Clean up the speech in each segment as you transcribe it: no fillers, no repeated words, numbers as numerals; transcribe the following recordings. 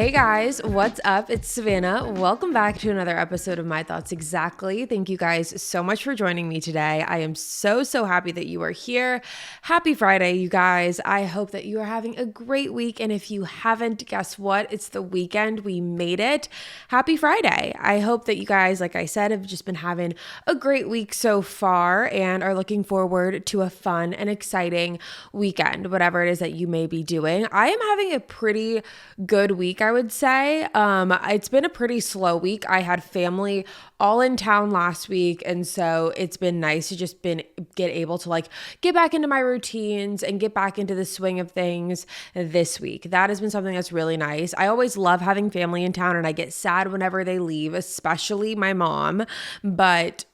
Hey guys, what's up? It's Savannah. Welcome back to another episode of My Thoughts Exactly. Thank you guys so much for joining me today. I am so happy that you are here. Happy Friday, you guys. I hope that you are having a great week. And if you haven't, guess what? It's the weekend. We made it. Happy Friday. I hope that you guys, like I said, have just been having a great week so far and are looking forward to a fun and exciting weekend, whatever it is that you may be doing. I am having a pretty good week, I would say. It's been a pretty slow week. I had family all in town last week, and so it's been nice to just get able to get back into my routines and get back into the swing of things this week. That has been something that's really nice. I always love having family in town, and I get sad whenever they leave, especially my mom, but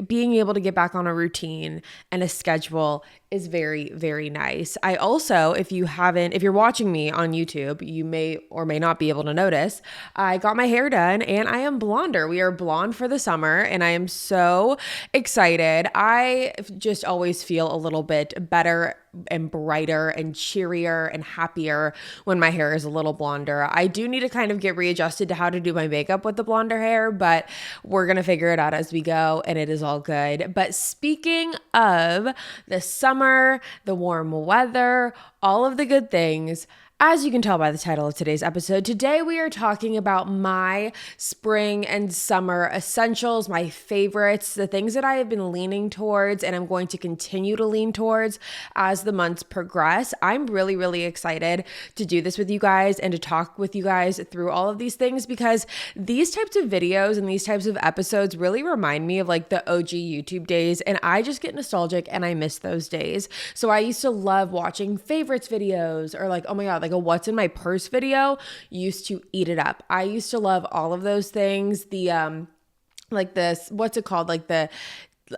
being able to get back on a routine and a schedule is very nice. I also, if you're watching me on YouTube, you may or may not be able to notice, I got my hair done and I am blonder. We are blonde for the summer and I am so excited. I just always feel a little bit better and brighter and cheerier and happier when my hair is a little blonder. I do need to kind of get readjusted to how to do my makeup with the blonder hair, but we're going to figure it out as we go and it is all good. But speaking of the summer, the warm weather, all of the good things, as you can tell by the title of today's episode, today we are talking about my spring and summer essentials, my favorites, the things that I have been leaning towards and I'm going to continue to lean towards as the months progress. I'm really excited to do this with you guys and to talk with you guys through all of these things because these types of videos and these types of episodes really remind me of the OG YouTube days, and I just get nostalgic and I miss those days. So I used to love watching favorites videos or oh my God, a what's in my purse video used to eat it up. I used to love all of those things. The this, what's it called?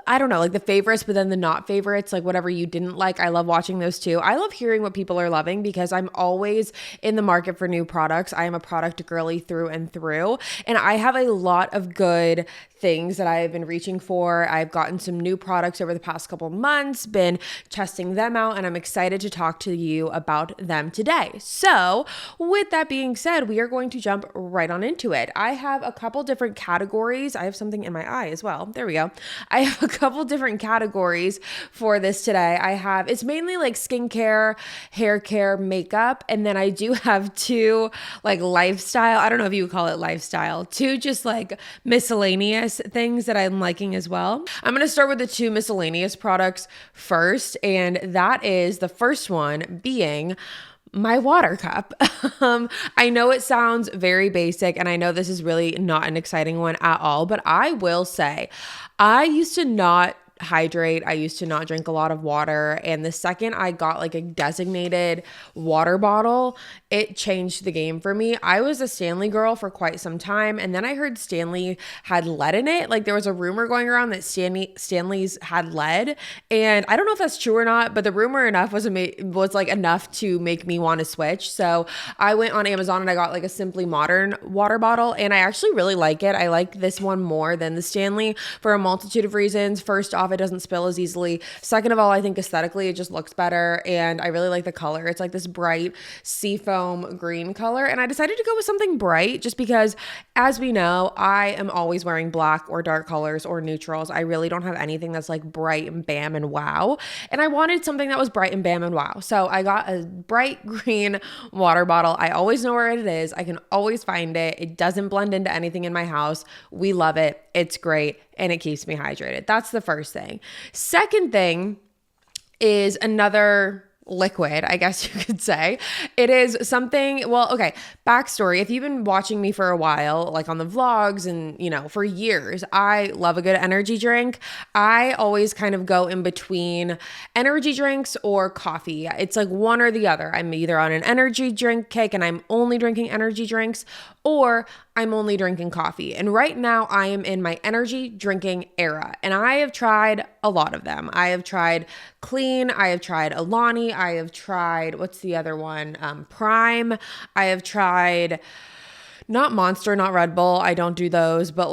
I don't know, the favorites, but then the not favorites, whatever you didn't like. I love watching those too. I love hearing what people are loving because I'm always in the market for new products. I am a product girly through and through, and I have a lot of good things that I have been reaching for. I've gotten some new products over the past couple months, been testing them out, and I'm excited to talk to you about them today. So with that being said, we are going to jump right on into it. I have a couple different categories. I have something in my eye as well. There we go. I have a couple different categories for this today. It's mainly skincare, hair care, makeup, and then I do have two lifestyle, I don't know if you would call it lifestyle, two just miscellaneous things that I'm liking as well. I'm going to start with the two miscellaneous products first, and that is the first one being my water cup. I know it sounds very basic, and I know this is really not an exciting one at all, but I will say I used to not hydrate. I used to not drink a lot of water. And the second I got a designated water bottle, it changed the game for me. I was a Stanley girl for quite some time. And then I heard Stanley had lead in it. There was a rumor going around that Stanley's had lead. And I don't know if that's true or not, but the rumor was enough to make me want to switch. So I went on Amazon and I got a Simply Modern water bottle. And I actually really like it. I like this one more than the Stanley for a multitude of reasons. First off, it doesn't spill as easily. Second of all, I think aesthetically it just looks better, and I really like the color. It's this bright seafoam green color, and I decided to go with something bright just because, as we know, I am always wearing black or dark colors or neutrals. I really don't have anything that's bright and bam and wow, and I wanted something that was bright and bam and wow. So I got a bright green water bottle. I always know where it is. I can always find it. It doesn't blend into anything in my house. We love it. It's great. And it keeps me hydrated. That's the first thing. Second thing is another liquid, I guess you could say. It is something, well, okay, backstory. If you've been watching me for a while, on the vlogs and, for years, I love a good energy drink. I always kind of go in between energy drinks or coffee. It's one or the other. I'm either on an energy drink kick and I'm only drinking energy drinks, or I'm only drinking coffee. And right now I am in my energy drinking era. And I have tried a lot of them. I have tried Clean. I have tried Alani. I have tried, what's the other one? Prime. I have tried not Monster, not Red Bull. I don't do those, but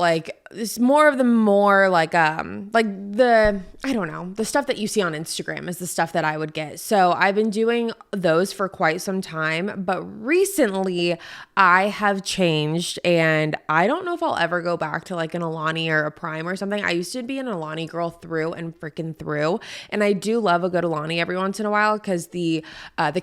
it's more of the more like the, I don't know, the stuff that you see on Instagram is the stuff that I would get. So I've been doing those for quite some time, but recently I have changed and I don't know if I'll ever go back to like an Alani or a Prime or something. I used to be an Alani girl through and freaking through, and I do love a good Alani every once in a while because the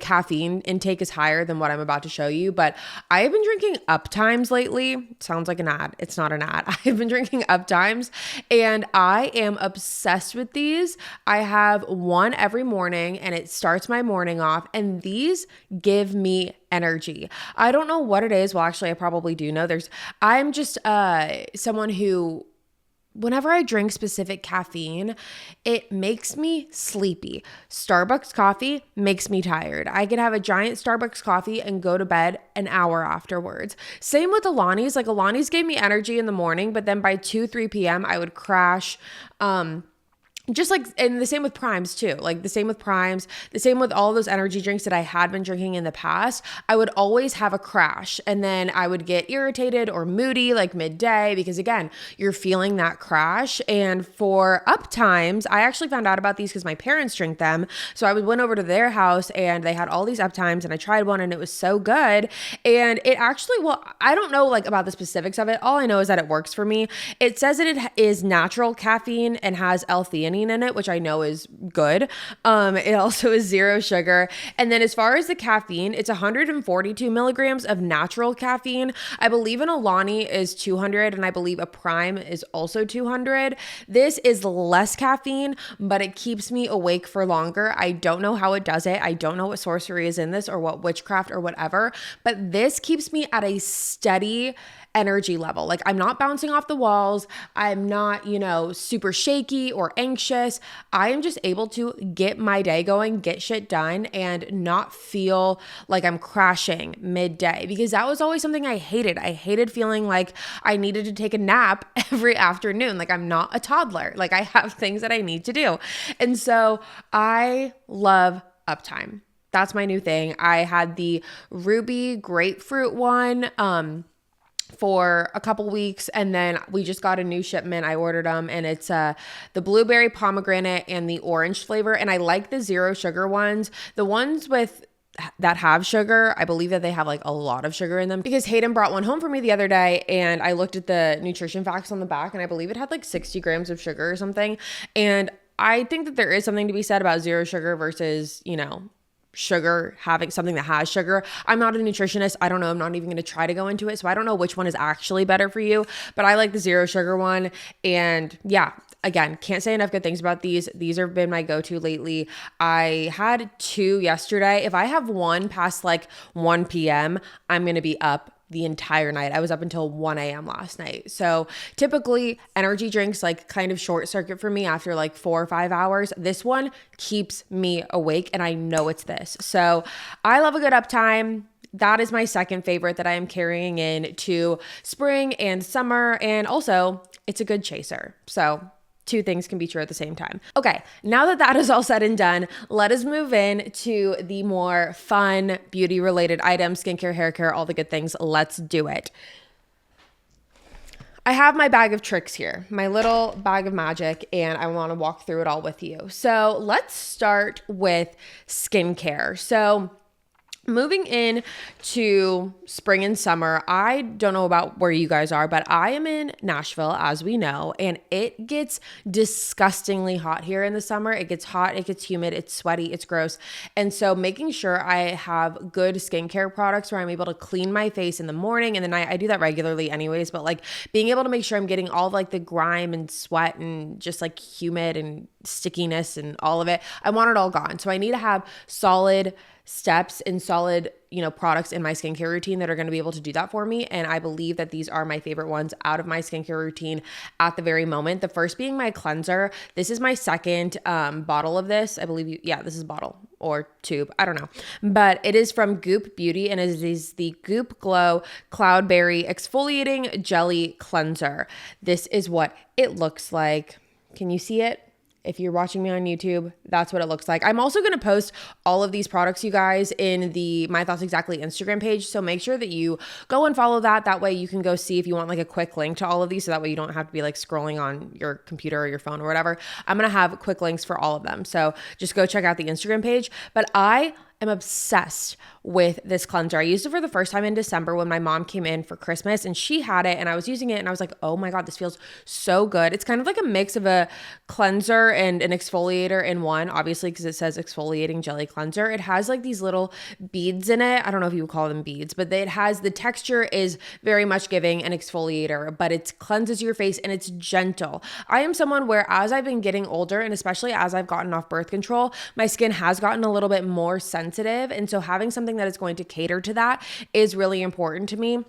caffeine intake is higher than what I'm about to show you. But I have been drinking Uptimes lately. Sounds like an ad. It's not an ad. I've been drinking Uptimes and I am obsessed with these. I have one every morning and it starts my morning off, and these give me energy. I don't know what it is. Well, actually, I probably do know. I'm just someone who, whenever I drink specific caffeine, it makes me sleepy. Starbucks coffee makes me tired. I could have a giant Starbucks coffee and go to bed an hour afterwards. Same with Alani's. Like Alani's gave me energy in the morning, but then by 3 p.m. I would crash. Just like, and the same with Primes too. Like the same with Primes, the same with all those energy drinks that I had been drinking in the past. I would always have a crash, and then I would get irritated or moody like midday because again, you're feeling that crash. And for Uptimes, I actually found out about these because my parents drink them. So I went over to their house and they had all these Uptimes, and I tried one and it was so good. And it actually, well, I don't know like about the specifics of it. All I know is that it works for me. It says that it is natural caffeine and has L-theanine in it, which I know is good. It also is 0 sugar. And then as far as the caffeine, it's 142 milligrams of natural caffeine. I believe an Alani is 200, and I believe a Prime is also 200. This is less caffeine, but it keeps me awake for longer. I don't know how it does it. I don't know what sorcery is in this or what witchcraft or whatever, but this keeps me at a steady energy level. Like I'm not bouncing off the walls. I'm not, super shaky or anxious. I am just able to get my day going, get shit done, and not feel like I'm crashing midday, because that was always something I hated. I hated feeling like I needed to take a nap every afternoon. Like I'm not a toddler. Like I have things that I need to do. And so I love Uptime. That's my new thing. I had the ruby grapefruit one, for a couple weeks, and then we just got a new shipment. I ordered them, and it's the blueberry pomegranate and the orange flavor. And I like the 0 sugar ones. The ones that have sugar, I believe that they have like a lot of sugar in them, because Hayden brought one home for me the other day and I looked at the nutrition facts on the back and I believe it had like 60 grams of sugar or something. And I think that there is something to be said about 0 sugar versus, sugar, having something that has sugar. I'm not a nutritionist. I don't know. I'm not even going to try to go into it. So I don't know which one is actually better for you, but I like the 0 sugar one. And yeah, again, can't say enough good things about these. These have been my go-to lately. I had 2 yesterday. If I have one past like 1 p.m., I'm going to be up the entire night. I was up until 1 a.m. last night. So typically energy drinks like kind of short circuit for me after like 4 or 5 hours. This one keeps me awake, and I know it's this. So I love a good Uptime. That is my second favorite that I am carrying into spring and summer. And also it's a good chaser. So 2 things can be true at the same time. Okay, now that that is all said and done, let us move in to the more fun beauty related items, skincare, hair care, all the good things. Let's do it. I have my bag of tricks here, my little bag of magic, and I want to walk through it all with you. So let's start with skincare. So moving in to spring and summer, I don't know about where you guys are, but I am in Nashville, as we know, and it gets disgustingly hot here in the summer. It gets hot, it gets humid, it's sweaty, it's gross. And so making sure I have good skincare products where I'm able to clean my face in the morning and the night, I do that regularly anyways, but like being able to make sure I'm getting all of like the grime and sweat and just like humid and stickiness and all of it, I want it all gone. So I need to have solid steps and solid, products in my skincare routine that are going to be able to do that for me. And I believe that these are my favorite ones out of my skincare routine at the very moment. The first being my cleanser. This is my second bottle of this. I believe this is a bottle or tube. I don't know, but it is from Goop Beauty, and it is the Goop Glow Cloudberry Exfoliating Jelly Cleanser. This is what it looks like. Can you see it? If you're watching me on YouTube, that's what it looks like. I'm also going to post all of these products, you guys, in the My Thoughts Exactly Instagram page. So make sure that you go and follow that. That way you can go see if you want like a quick link to all of these. So that way you don't have to be like scrolling on your computer or your phone or whatever. I'm going to have quick links for all of them. So just go check out the Instagram page. But I'm obsessed with this cleanser. I used it for the first time in December when my mom came in for Christmas and she had it and I was using it and I was like, oh my God, this feels so good. It's kind of like a mix of a cleanser and an exfoliator in one, obviously, because it says exfoliating jelly cleanser. It has like these little beads in it. I don't know if you would call them beads, but it has, the texture is very much giving an exfoliator, but it cleanses your face and it's gentle. I am someone where as I've been getting older and especially as I've gotten off birth control, my skin has gotten a little bit more sensitive. And so having something that is going to cater to that is really important to me.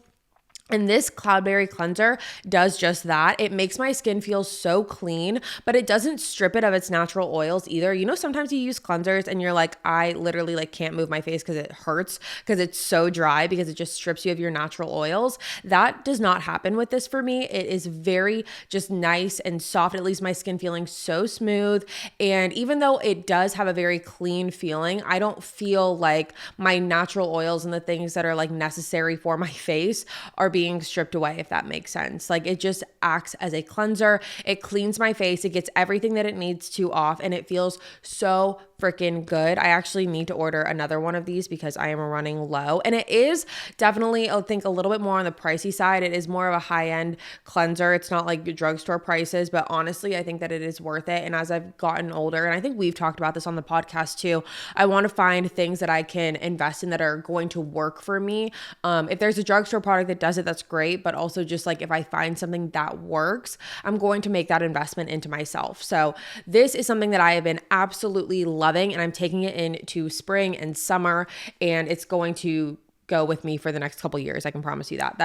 And this cloudberry cleanser does just that. It makes my skin feel so clean, but it doesn't strip it of its natural oils either. You know, sometimes you use cleansers and you're like, I literally like can't move my face because it hurts because it's so dry because it just strips you of your natural oils. That does not happen with this for me. It is very just nice and soft. It leaves my skin feeling so smooth. And even though it does have a very clean feeling, I don't feel like my natural oils and the things that are like necessary for my face are being stripped away, if that makes sense. Like it just acts as a cleanser. It cleans my face. It gets everything that it needs to off and it feels so freaking good. I actually need to order another one of these because I am running low. And it is definitely, I think, a little bit more on the pricey side. It is more of a high-end cleanser. It's not like drugstore prices, but honestly, I think that it is worth it. And as I've gotten older, and I think we've talked about this on the podcast too, I want to find things that I can invest in that are going to work for me. If there's a drugstore product that does it, that's great. But also just like if I find something that works, I'm going to make that investment into myself. So this is something that I have been absolutely loving and I'm taking it into spring and summer and it's going to go with me for the next couple years. I can promise you that.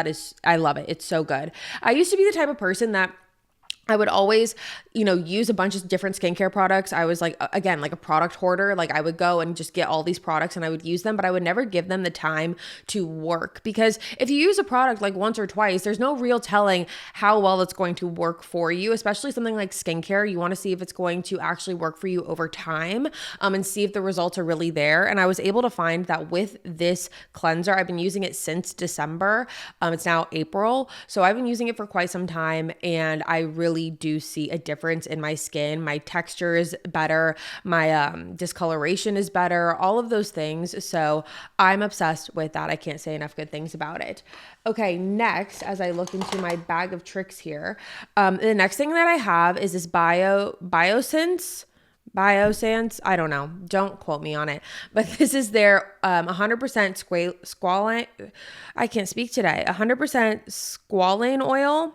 I love it. It's so good. I used to be the type of person that I would always, use a bunch of different skincare products. I was like, again, like a product hoarder. Like I would go and just get all these products and I would use them, but I would never give them the time to work because if you use a product like once or twice, there's no real telling how well it's going to work for you, especially something like skincare. You want to see if it's going to actually work for you over time and see if the results are really there. And I was able to find that with this cleanser, I've been using it since December. It's now April. So I've been using it for quite some time and I really do see a difference in my skin. My texture is better. My discoloration is better. All of those things. So I'm obsessed with that. I can't say enough good things about it. Okay, next, as I look into my bag of tricks here, the next thing that I have is this Biosense, I don't know. Don't quote me on it. But this is their 100% squalane. I can't speak today. 100% squalane oil.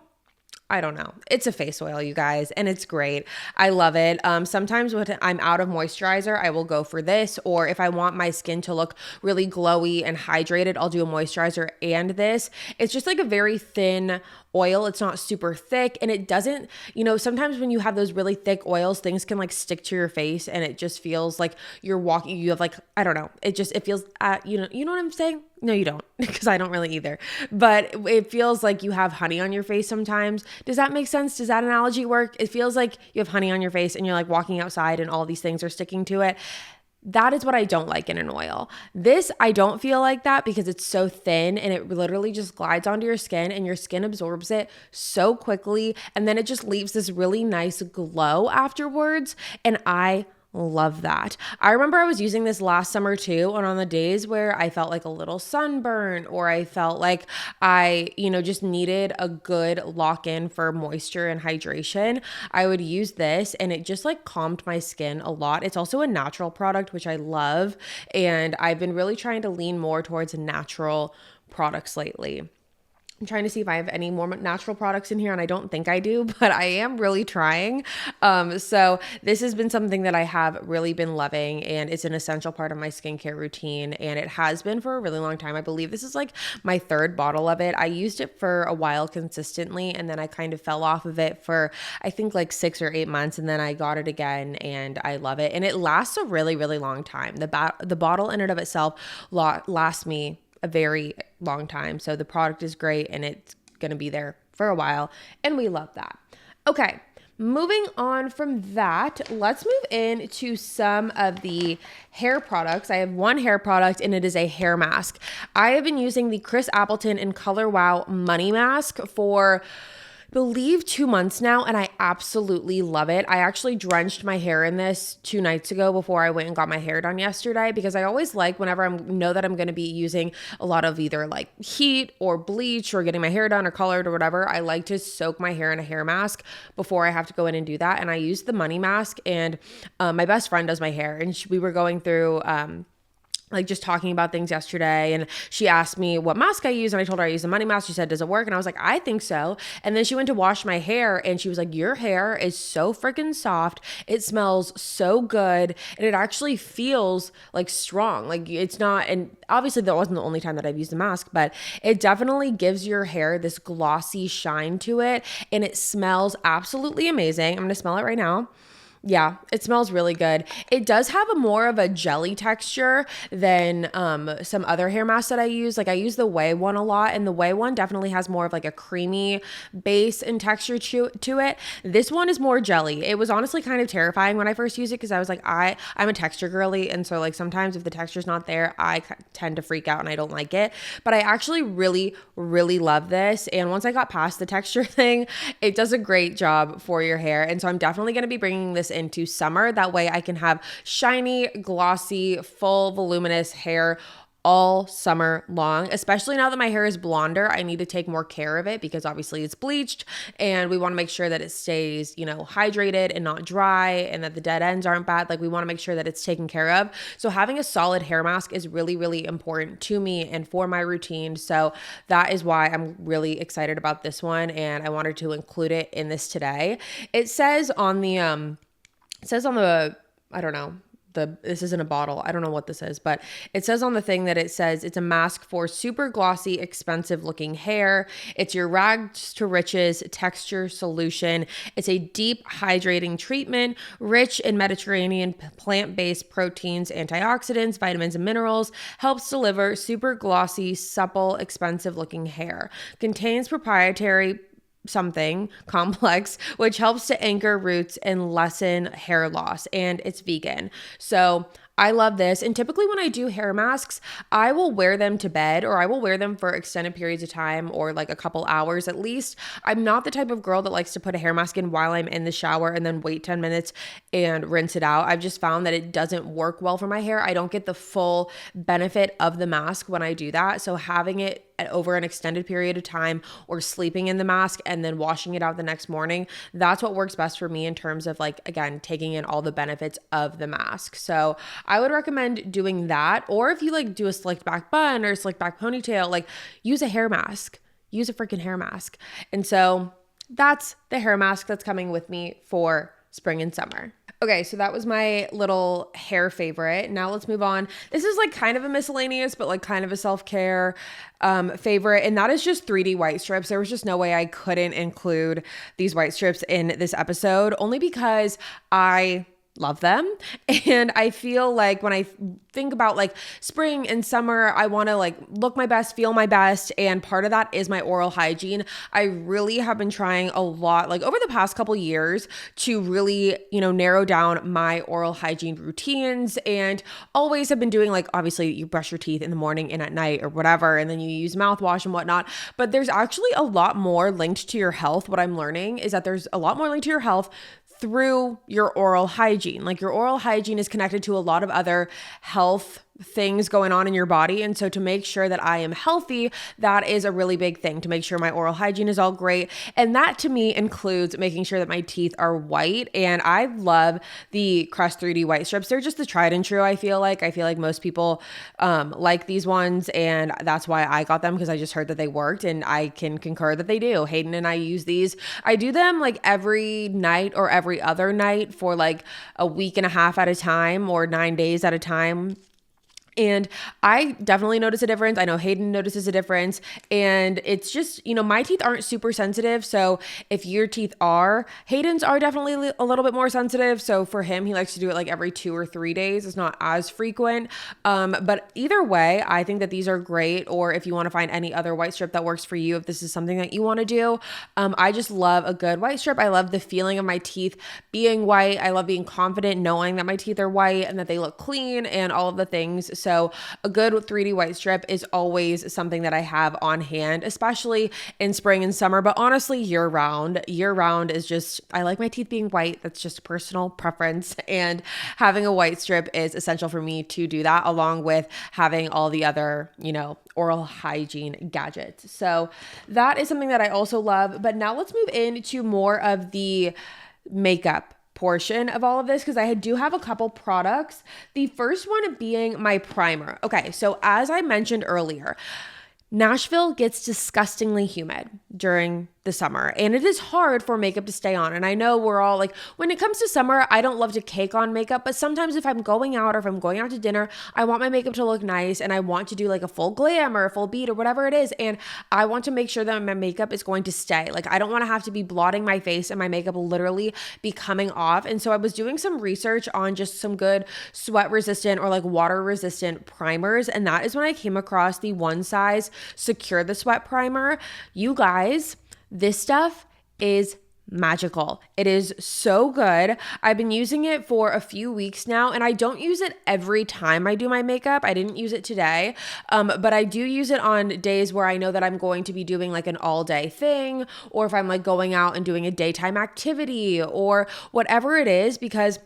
I don't know. It's a face oil, you guys, and it's great. I love it. Sometimes when I'm out of moisturizer, I will go for this, or if I want my skin to look really glowy and hydrated, I'll do a moisturizer and this. It's just like a very thin oil. It's not super thick and it doesn't, sometimes when you have those really thick oils, things can like stick to your face and it just feels like you have like, I don't know. It feels, you know what I'm saying? No, you don't, because I don't really either. But it feels like you have honey on your face sometimes. Does that make sense? Does that analogy work? It feels like you have honey on your face and you're like walking outside and all these things are sticking to it. That is what I don't like in an oil. This, I don't feel like that because it's so thin and it literally just glides onto your skin and your skin absorbs it so quickly. And then it just leaves this really nice glow afterwards. And I love that. I remember I was using this last summer too, and on the days where I felt like a little sunburn or I felt like I, just needed a good lock-in for moisture and hydration, I would use this and it just like calmed my skin a lot. It's also a natural product, which I love, and I've been really trying to lean more towards natural products lately. I'm trying to see if I have any more natural products in here, and I don't think I do, but I am really trying. So this has been something that I have really been loving, and it's an essential part of my skincare routine, and it has been for a really long time. I believe this is like my third bottle of it. I used it for a while consistently, and then I kind of fell off of it for, I think, like 6 or 8 months, and then I got it again, and I love it. And it lasts a really, really long time. The bottle in and of itself lasts me a very long time. So the product is great and it's going to be there for a while. And we love that. Okay. moving on from that, let's move into some of the hair products. I have one hair product and it is a hair mask. I have been using the Chris Appleton and Color Wow Money Mask for believe 2 months now, and I absolutely love it. I actually drenched my hair in this 2 nights ago before I went and got my hair done yesterday, because I always like, whenever I know that I'm going to be using a lot of either like heat or bleach or getting my hair done or colored or whatever, I like to soak my hair in a hair mask before I have to go in and do that. And I use the Money Mask, and my best friend does my hair, and we were going through like just talking about things yesterday, and she asked me what mask I use, and I told her I use a Money Mask. She said, does it work? And I was like, I think so. And then she went to wash my hair, and she was like, your hair is so freaking soft. It smells so good, and it actually feels like strong. Like it's not, and obviously that wasn't the only time that I've used the mask, but it definitely gives your hair this glossy shine to it, and it smells absolutely amazing. I'm gonna smell it right now. Yeah, it smells really good. It does have a more of a jelly texture than some other hair masks that I use. Like I use the Way one a lot, and the Way one definitely has more of like a creamy base and texture to it. This one is more jelly. It was honestly kind of terrifying when I first used it, because I was like, I'm a texture girly, and so like sometimes if the texture's not there, I tend to freak out and I don't like it. But I actually really, really love this. And once I got past the texture thing, it does a great job for your hair. And so I'm definitely going to be bringing this into summer. That way I can have shiny, glossy, full, voluminous hair all summer long. Especially now that my hair is blonder, I need to take more care of it, because obviously it's bleached, and we want to make sure that it stays, hydrated and not dry, and that the dead ends aren't bad. Like we want to make sure that it's taken care of. So having a solid hair mask is really, really important to me and for my routine. So that is why I'm really excited about this one, and I wanted to include it in this today. It says on the I don't know, this isn't a bottle. I don't know what this is, but it says on the thing that it says it's a mask for super glossy, expensive looking hair. It's your rags to riches texture solution. It's a deep hydrating treatment, rich in Mediterranean plant-based proteins, antioxidants, vitamins, and minerals. Helps deliver super glossy, supple, expensive looking hair. Contains proprietary something complex, which helps to anchor roots and lessen hair loss, and it's vegan. So I love this. And typically when I do hair masks, I will wear them to bed, or I will wear them for extended periods of time, or like a couple hours at least. I'm not the type of girl that likes to put a hair mask in while I'm in the shower and then wait 10 minutes and rinse it out. I've just found that it doesn't work well for my hair. I don't get the full benefit of the mask when I do that. So having it over an extended period of time, or sleeping in the mask and then washing it out the next morning, that's what works best for me in terms of like, again, taking in all the benefits of the mask. So I would recommend doing that. Or if you like do a slicked back bun or a slicked back ponytail, like use a hair mask, use a freaking hair mask. And so that's the hair mask that's coming with me for spring and summer. Okay, so that was my little hair favorite. Now let's move on. This is like kind of a miscellaneous, but like kind of a self-care favorite, and that is just 3D white strips. There was just no way I couldn't include these white strips in this episode, only because I love them. And I feel like when I think about like spring and summer, I want to like look my best, feel my best. And part of that is my oral hygiene. I really have been trying a lot, like over the past couple years, to really, narrow down my oral hygiene routines, and always have been doing like, obviously you brush your teeth in the morning and at night or whatever, and then you use mouthwash and whatnot. But there's actually a lot more linked to your health. What I'm learning is that there's a lot more linked to your health through your oral hygiene. Like your oral hygiene is connected to a lot of other health things going on in your body. And so to make sure that I am healthy, that is a really big thing, to make sure my oral hygiene is all great. And that to me includes making sure that my teeth are white. And I love the Crest 3D white strips. They're just the tried and true. I feel like most people like these ones, and that's why I got them, because I just heard that they worked, and I can concur that they do. Hayden and I use these. I do them like every night or every other night for like a week and a half at a time, or 9 days at a time. And I definitely notice a difference. I know Hayden notices a difference. And it's just, my teeth aren't super sensitive. So if your teeth are, Hayden's are definitely a little bit more sensitive. So for him, he likes to do it like every 2 or 3 days. It's not as frequent. But either way, I think that these are great. Or if you want to find any other white strip that works for you, if this is something that you want to do, I just love a good white strip. I love the feeling of my teeth being white. I love being confident knowing that my teeth are white and that they look clean and all of the things. So a good 3D white strip is always something that I have on hand, especially in spring and summer, but honestly year round. Year round is just, I like my teeth being white. That's just a personal preference. And having a white strip is essential for me to do that, along with having all the other, oral hygiene gadgets. So that is something that I also love. But now let's move into more of the makeup portion of all of this, because I do have a couple products. The first one being my primer. Okay, so as I mentioned earlier, Nashville gets disgustingly humid during the summer, and it is hard for makeup to stay on. And I know we're all like, when it comes to summer, I don't love to cake on makeup, but sometimes if I'm going out or if I'm going out to dinner, I want my makeup to look nice and I want to do like a full glam or a full beat or whatever it is. And I want to make sure that my makeup is going to stay. Like, I don't want to have to be blotting my face and my makeup literally be coming off. And so I was doing some research on just some good sweat resistant or like water resistant primers. And that is when I came across the One Size Secure the Sweat primer. You guys, this stuff is magical. It is so good. I've been using it for a few weeks now, and I don't use it every time I do my makeup. I didn't use it today, but I do use it on days where I know that I'm going to be doing like an all day thing, or if I'm like going out and doing a daytime activity or whatever it is, because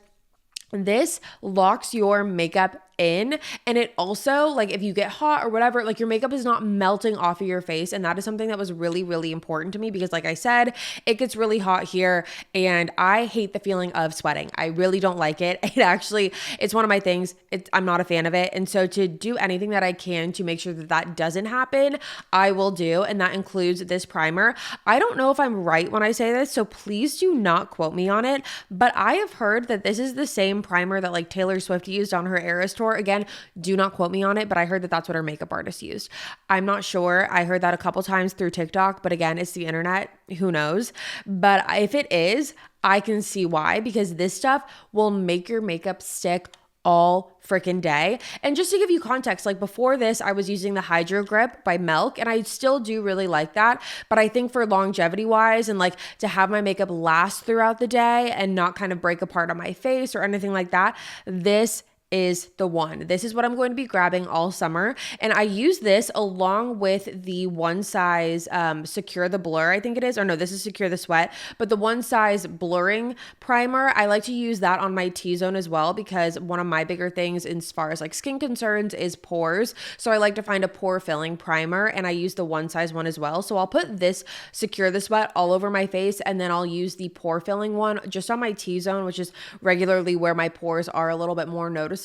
this locks your makeup in. And it also, like, if you get hot or whatever, like, your makeup is not melting off of your face. And that is something that was really, really important to me, because like I said, it gets really hot here and I hate the feeling of sweating. I really don't like it. It's one of my things. I'm not a fan of it. And so to do anything that I can to make sure that that doesn't happen, I will do. And that includes this primer. I don't know if I'm right when I say this, so please do not quote me on it, but I have heard that this is the same primer that like Taylor Swift used on her Eras tour. Again, do not quote me on it, but I heard that that's what her makeup artist used. I'm not sure. I heard that a couple times through TikTok, but again, it's the internet. Who knows? But if it is, I can see why, because this stuff will make your makeup stick all freaking day. And just to give you context, like before this, I was using the Hydro Grip by Milk, and I still do really like that. But I think for longevity wise and like to have my makeup last throughout the day and not kind of break apart on my face or anything like that, this is the one. This is what I'm going to be grabbing all summer. And I use this along with the One Size Secure the Blur, I think it is. Or no, this is Secure the Sweat. But the One Size Blurring Primer, I like to use that on my T-zone as well, because one of my bigger things as far as like skin concerns is pores. So I like to find a pore filling primer, and I use the One Size one as well. So I'll put this Secure the Sweat all over my face, and then I'll use the pore filling one just on my T-zone, which is regularly where my pores are a little bit more noticeable.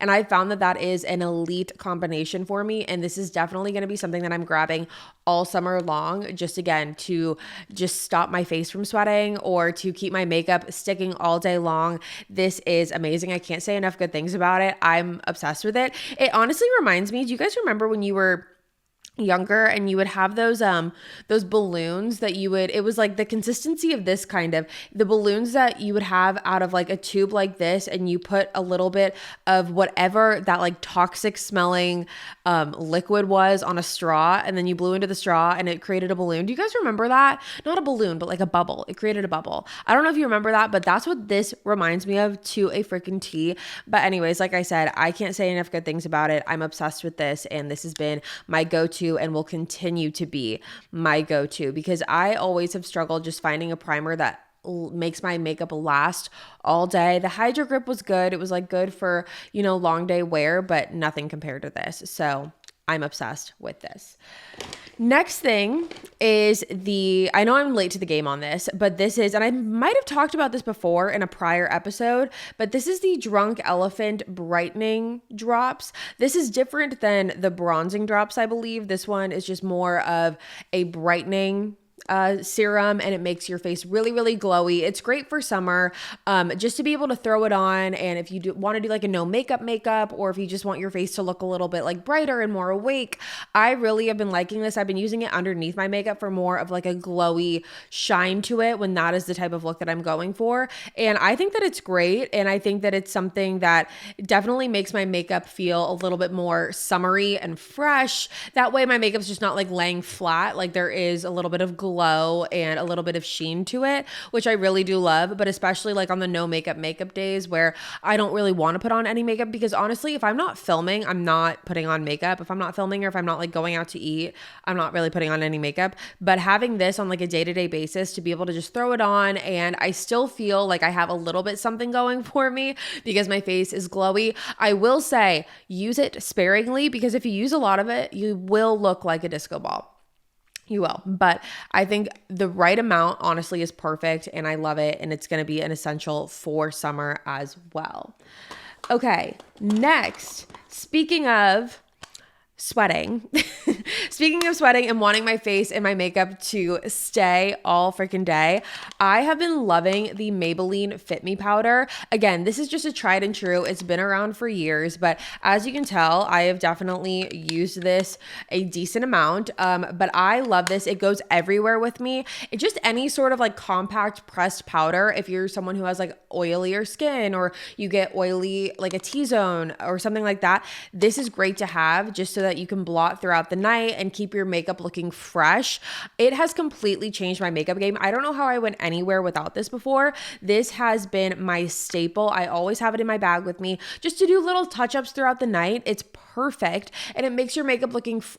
And I found that that is an elite combination for me. And this is definitely going to be something that I'm grabbing all summer long, just again, to just stop my face from sweating or to keep my makeup sticking all day long. This is amazing. I can't say enough good things about it. I'm obsessed with it. It honestly reminds me, do you guys remember when you were younger and you would have those balloons that it was like the consistency of this kind of, the balloons that you would have out of like a tube like this, and you put a little bit of whatever that like toxic smelling liquid was on a straw, and then you blew into the straw and it created a balloon. Do you guys remember that? Not a balloon, but like a bubble. It created a bubble. I don't know if you remember that, but that's what this reminds me of to a freaking T. But anyways, like I said, I can't say enough good things about it. I'm obsessed with this, and this has been my go-to and will continue to be my go-to, because I always have struggled just finding a primer that makes my makeup last all day. The Hydro Grip was good. It was like good for, long day wear, but nothing compared to this. So I'm obsessed with this. Next thing is I know I'm late to the game on this, but this is, and I might have talked about this before in a prior episode, but this is the Drunk Elephant Brightening Drops. This is different than the bronzing drops, I believe. This one is just more of a brightening serum, and it makes your face really, really glowy. It's great for summer, just to be able to throw it on. And if you want to do like a no makeup, or if you just want your face to look a little bit like brighter and more awake, I really have been liking this. I've been using it underneath my makeup for more of like a glowy shine to it when that is the type of look that I'm going for. And I think that it's great. And I think that it's something that definitely makes my makeup feel a little bit more summery and fresh. That way my makeup's just not like laying flat. Like there is a little bit of glow and a little bit of sheen to it, which I really do love. But especially like on the no makeup days where I don't really want to put on any makeup, because honestly, if I'm not filming, I'm not putting on makeup. If I'm not filming, or if I'm not like going out to eat, I'm not really putting on any makeup. But having this on like a day-to-day basis to be able to just throw it on, and I still feel like I have a little bit something going for me because my face is glowy. I will say use it sparingly, because if you use a lot of it, you will look like a disco ball. You will. But I think the right amount honestly is perfect, and I love it, and it's going to be an essential for summer as well. Okay, next, speaking of sweating and wanting my face and my makeup to stay all freaking day, I have been loving the Maybelline Fit Me powder. Again, this is just a tried and true. It's been around for years, but as you can tell, I have definitely used this a decent amount. But I love this. It goes everywhere with me. It's just any sort of like compact pressed powder. If you're someone who has like oilier skin, or you get oily like a T-zone or something like that, this is great to have just so that you can blot throughout the night and keep your makeup looking fresh. It has completely changed my makeup game. I don't know how I went anywhere without this before. This has been my staple. I always have it in my bag with me just to do little touch-ups throughout the night. It's perfect, and it makes your makeup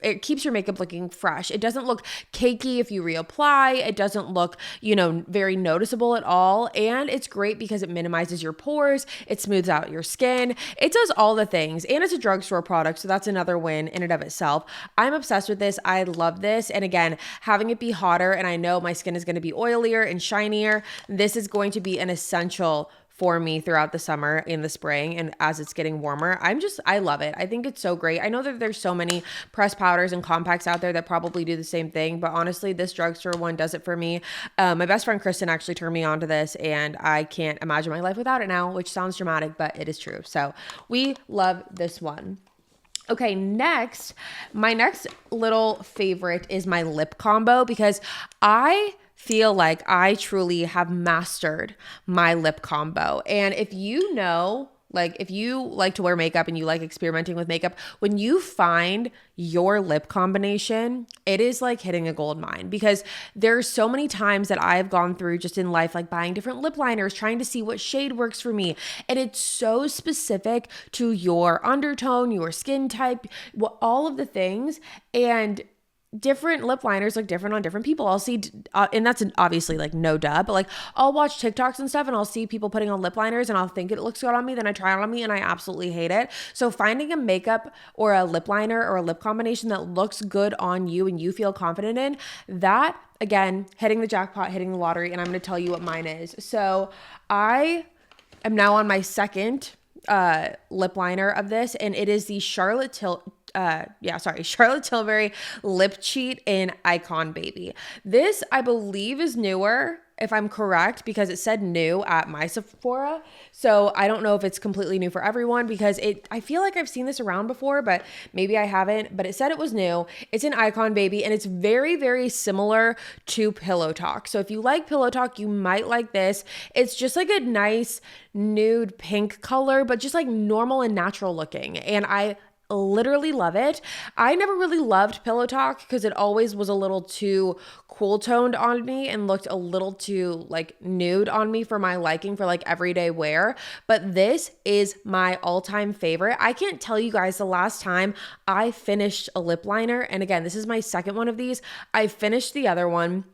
it keeps your makeup looking fresh. It doesn't look cakey if you reapply. It doesn't look, very noticeable at all. And it's great because it minimizes your pores. It smooths out your skin. It does all the things, and it's a drugstore product, so that's another win in and of itself. I'm obsessed with this. I love this. And again, having it be hotter, and I know my skin is going to be oilier and shinier, this is going to be an essential for me throughout the summer, in the spring, and as it's getting warmer. I love it. I think it's so great. I know that there's so many pressed powders and compacts out there that probably do the same thing, but honestly, this drugstore one does it for me. My best friend Kristen actually turned me on to this, and I can't imagine my life without it now, which sounds dramatic, but it is true. So we love this one. Okay, my next little favorite is my lip combo, because I feel like I truly have mastered my lip combo. And if you know, like if you like to wear makeup and you like experimenting with makeup, when you find your lip combination, it is like hitting a gold mine, because there's so many times that I've gone through just in life, like buying different lip liners, trying to see what shade works for me. And it's so specific to your undertone, your skin type, all of the things. And different lip liners look different on different people. I'll see, and that's obviously like no duh, but like I'll watch TikToks and stuff, and I'll see people putting on lip liners, and I'll think it looks good on me. Then I try it on me, and I absolutely hate it. So finding a makeup or a lip liner or a lip combination that looks good on you and you feel confident in, that, again, hitting the jackpot, hitting the lottery. And I'm going to tell you what mine is. So I am now on my second lip liner of this, and it is the Charlotte Tilbury Lip Cheat in Icon Baby. This, I believe, is newer, if I'm correct, because it said new at my Sephora. So I don't know if it's completely new for everyone, because I feel like I've seen this around before, but maybe I haven't. But it said it was new. It's an Icon Baby, and it's very, very similar to Pillow Talk. So if you like Pillow Talk, you might like this. It's just like a nice nude pink color, but just like normal and natural looking. And I literally love it. I never really loved Pillow Talk because it always was a little too cool toned on me and looked a little too like nude on me for my liking for like everyday wear. But this is my all-time favorite. I can't tell you guys the last time I finished a lip liner. And again, this is my second one of these. I finished the other one,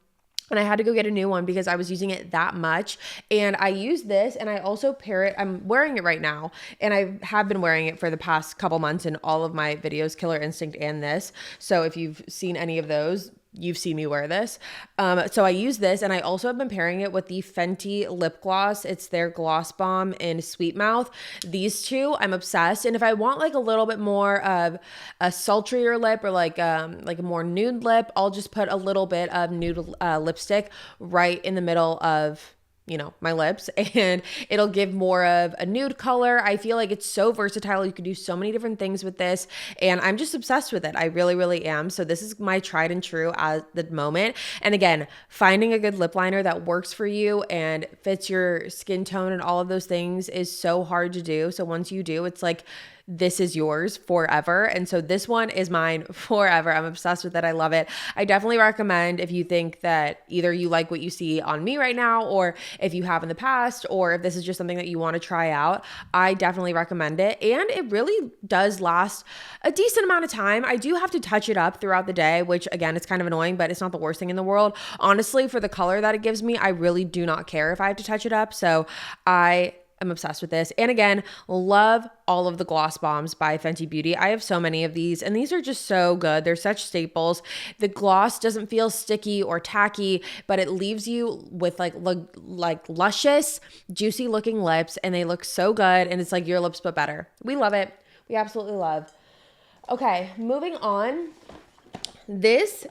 and I had to go get a new one because I was using it that much. And I use this, and I also pair it. I'm wearing it right now, and I have been wearing it for the past couple months in all of my videos, Killer Instinct and this. So if you've seen any of those, you've seen me wear this. So I use this, and I also have been pairing it with the Fenty lip gloss. It's their Gloss Bomb in Sweet Mouth. These two, I'm obsessed. And if I want like a little bit more of a sultrier lip or like a more nude lip, I'll just put a little bit of nude lipstick right in the middle of my lips, and it'll give more of a nude color. I feel like it's so versatile. You could do so many different things with this, and I'm just obsessed with it. I really, really am. So this is my tried and true at the moment. And again, finding a good lip liner that works for you and fits your skin tone and all of those things is so hard to do. So once you do, it's like, this is yours forever. And so this one is mine forever. I'm obsessed with it. I love it. I definitely recommend, if you think that either you like what you see on me right now, or if you have in the past, or if this is just something that you want to try out, I definitely recommend it. And it really does last a decent amount of time. I do have to touch it up throughout the day, which again, it's kind of annoying, but it's not the worst thing in the world. Honestly, for the color that it gives me, I really do not care if I have to touch it up. So I'm obsessed with this. And again, love all of the gloss bombs by Fenty Beauty. I have so many of these, and these are just so good. They're such staples. The gloss doesn't feel sticky or tacky, but it leaves you with like luscious, juicy looking lips, and they look so good. And it's like your lips, but better. We love it. We absolutely love. Okay, moving on. This,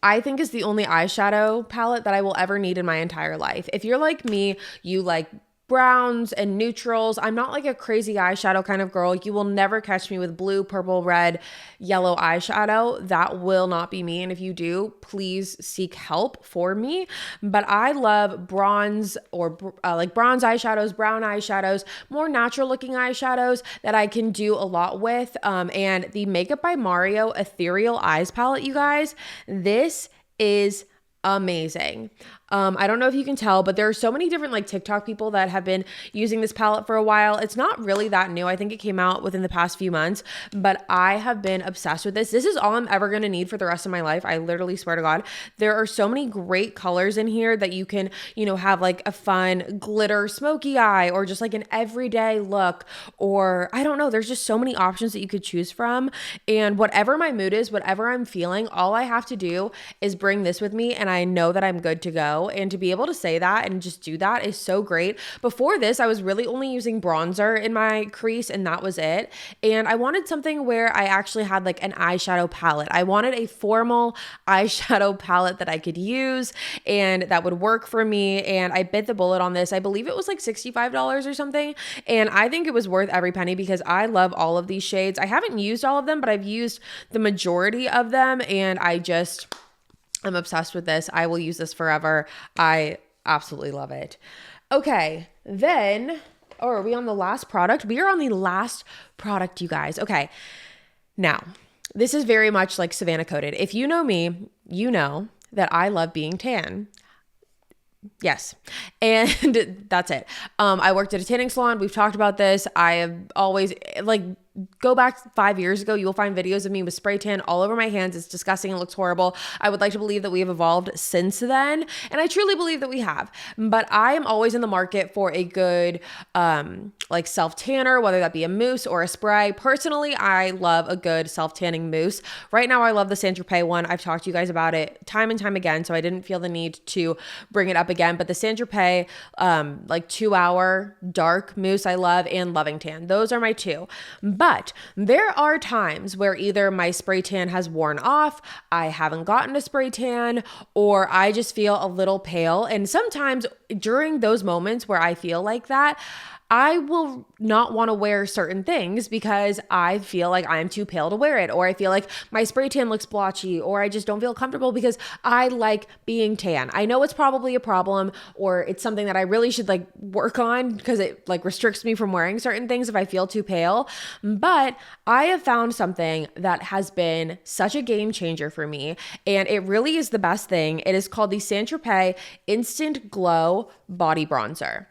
I think, is the only eyeshadow palette that I will ever need in my entire life. If you're like me, you like browns and neutrals. I'm not like a crazy eyeshadow kind of girl. You will never catch me with blue, purple, red, yellow eyeshadow. That will not be me. And if you do, please seek help for me. But I love bronze or like bronze eyeshadows, brown eyeshadows, more natural looking eyeshadows that I can do a lot with. And the Makeup by Mario Ethereal Eyes palette, you guys, this is amazing. I don't know if you can tell, but there are so many different like TikTok people that have been using this palette for a while. It's not really that new. I think it came out within the past few months, but I have been obsessed with this. This is all I'm ever going to need for the rest of my life. I literally swear to God. There are so many great colors in here that you can, have like a fun glitter smoky eye, or just like an everyday look, or I don't know. There's just so many options that you could choose from. And whatever my mood is, whatever I'm feeling, all I have to do is bring this with me, and I know that I'm good to go. And to be able to say that and just do that is so great. Before this, I was really only using bronzer in my crease, and that was it. And I wanted something where I actually had like an eyeshadow palette. I wanted a formal eyeshadow palette that I could use and that would work for me. And I bit the bullet on this. I believe it was like $65 or something. And I think it was worth every penny because I love all of these shades. I haven't used all of them, but I've used the majority of them, and I'm obsessed with this. I will use this forever. I absolutely love it. Okay, then, are we on the last product? We are on the last product, you guys. Okay, now, this is very much like Savannah coded. If you know me, you know that I love being tan. Yes. And that's it. I worked at a tanning salon. We've talked about this. I have always go back 5 years ago, you will find videos of me with spray tan all over my hands. It's disgusting. It looks horrible. I would like to believe that we have evolved since then. And I truly believe that we have. But I am always in the market for a good self-tanner, whether that be a mousse or a spray. Personally, I love a good self-tanning mousse. Right now, I love the Saint Tropez one. I've talked to you guys about it time and time again, so I didn't feel the need to bring it up again. But the Saint Tropez 2-hour dark mousse I love, and Loving Tan. Those are my two. But there are times where either my spray tan has worn off, I haven't gotten a spray tan, or I just feel a little pale. And sometimes during those moments where I feel like that, I will not want to wear certain things because I feel like I'm too pale to wear it, or I feel like my spray tan looks blotchy, or I just don't feel comfortable because I like being tan. I know it's probably a problem, or it's something that I really should work on because it restricts me from wearing certain things if I feel too pale. But I have found something that has been such a game changer for me, and it really is the best thing. It is called the Saint Tropez Instant Glow Body Bronzer.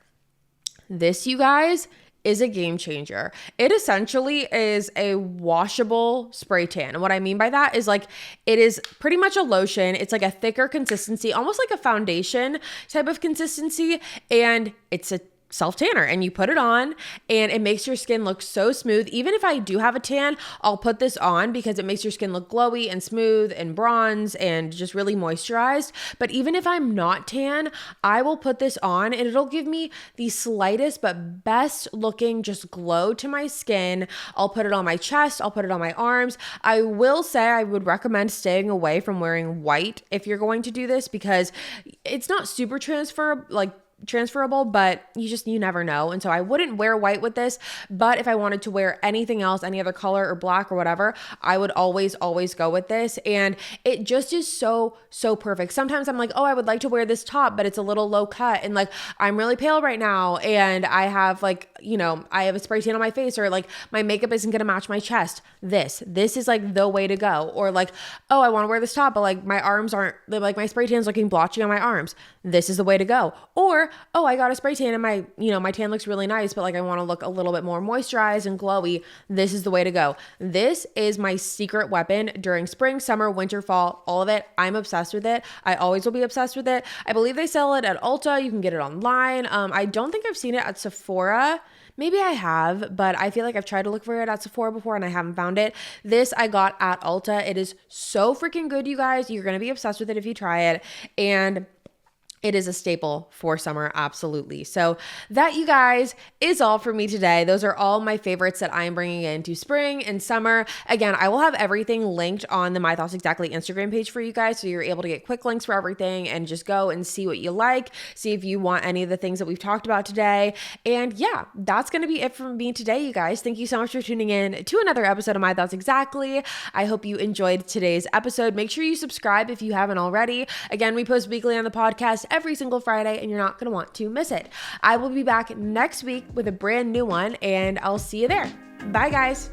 This, you guys, is a game changer. It essentially is a washable spray tan. And what I mean by that is it is pretty much a lotion. It's like a thicker consistency, almost like a foundation type of consistency. And it's a self tanner, and you put it on and it makes your skin look so smooth. Even if I do have a tan, I'll put this on because it makes your skin look glowy and smooth and bronze and just really moisturized. But even if I'm not tan, I will put this on and it'll give me the slightest but best looking just glow to my skin. I'll put it on my chest, I'll put it on my arms. I will say I would recommend staying away from wearing white if you're going to do this, because it's not super transferable, but you never know. And so I wouldn't wear white with this, but if I wanted to wear anything else, any other color or black or whatever, I would always go with this. And it just is so perfect. Sometimes I'm like, oh, I would like to wear this top, but it's a little low cut and like I'm really pale right now and I have I have a spray tan on my face, or like my makeup isn't going to match my chest. This is like the way to go. Or like, oh, I want to wear this top, but like my arms aren't, like my spray tan's looking blotchy on my arms. This is the way to go. Or, oh, I got a spray tan and my tan looks really nice, but like I want to look a little bit more moisturized and glowy. This is the way to go. This is my secret weapon during spring, summer, winter, fall, all of it. I'm obsessed with it. I always will be obsessed with it. I believe they sell it at Ulta. You can get it online. I don't think I've seen it at Sephora. Maybe I have, but I feel like I've tried to look for it at Sephora before and I haven't found it. This I got at Ulta. It is so freaking good, you guys. You're going to be obsessed with it if you try it. And it is a staple for summer, absolutely. So that, you guys, is all for me today. Those are all my favorites that I'm bringing into spring and summer. Again, I will have everything linked on the My Thoughts Exactly Instagram page for you guys, so you're able to get quick links for everything and just go and see what you like, see if you want any of the things that we've talked about today. And yeah, that's going to be it from me today, you guys. Thank you so much for tuning in to another episode of My Thoughts Exactly. I hope you enjoyed today's episode. Make sure you subscribe if you haven't already. Again, we post weekly on the podcast every single Friday, and you're not going to want to miss it. I will be back next week with a brand new one, and I'll see you there. Bye, guys.